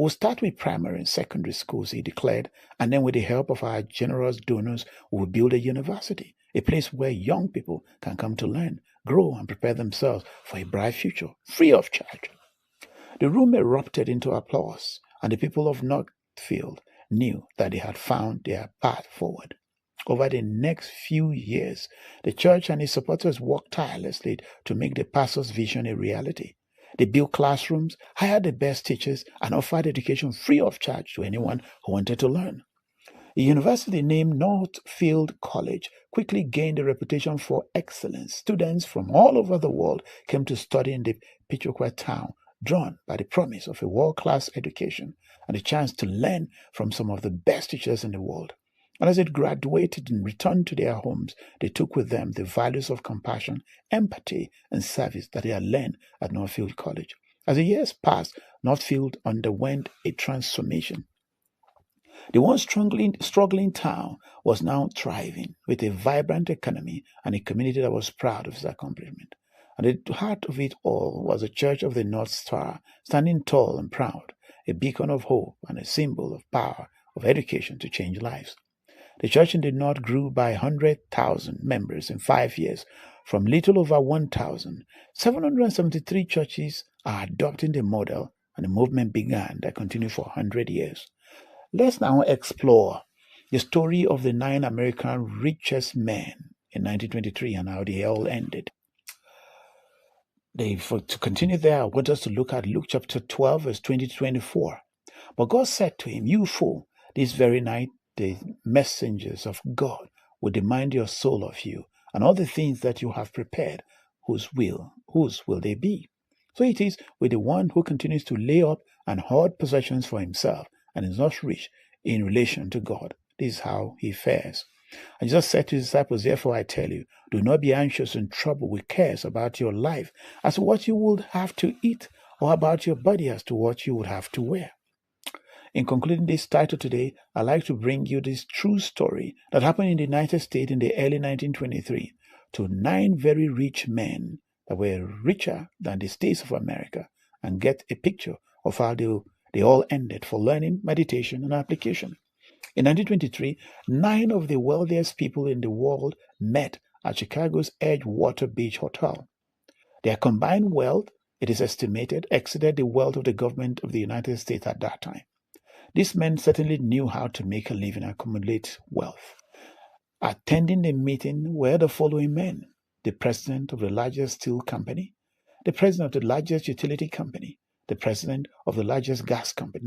We'll start with primary and secondary schools, he declared, and then with the help of our generous donors, we will build a university, a place where young people can come to learn, grow, and prepare themselves for a bright future, free of charge. The room erupted into applause, and the people of Northfield knew that they had found their path forward. Over the next few years, the church and its supporters worked tirelessly to make the pastor's vision a reality. They built classrooms, hired the best teachers, and offered education free of charge to anyone who wanted to learn. A university named Northfield College quickly gained a reputation for excellence. Students from all over the world came to study in the picturesque town, drawn by the promise of a world-class education and the chance to learn from some of the best teachers in the world. And as they graduated and returned to their homes, they took with them the values of compassion, empathy, and service that they had learned at Northfield College. As the years passed, Northfield underwent a transformation. The once struggling town was now thriving with a vibrant economy and a community that was proud of its accomplishment. And at the heart of it all was the Church of the North Star, standing tall and proud, a beacon of hope and a symbol of power of education to change lives. The church in the north grew by 100,000 members in 5 years, from little over 1,000. 773 churches are adopting the model, and the movement began that continued for 100 years. Let's now explore the story of the 9 American richest men in 1923 and how they all ended. To continue there, I want us to look at Luke chapter 12, verse 20 to 24. But God said to him, "You fool, this very night the messengers of God will demand your soul of you, and all the things that you have prepared, whose will they be? So it is with the one who continues to lay up and hoard possessions for himself and is not rich in relation to God. This is how he fares." And Jesus said to his disciples, "Therefore I tell you, do not be anxious and troubled with cares about your life as to what you would have to eat, or about your body as to what you would have to wear." In concluding this title today, I'd like to bring you this true story that happened in the United States in the early 1923 to 9 very rich men that were richer than the states of America, and get a picture of how they all ended for learning, meditation, and application. In 1923, 9 of the wealthiest people in the world met at Chicago's Edgewater Beach Hotel. Their combined wealth, it is estimated, exceeded the wealth of the government of the United States at that time. These men certainly knew how to make a living and accumulate wealth. Attending the meeting were the following men: the president of the largest steel company, the president of the largest utility company, the president of the largest gas company,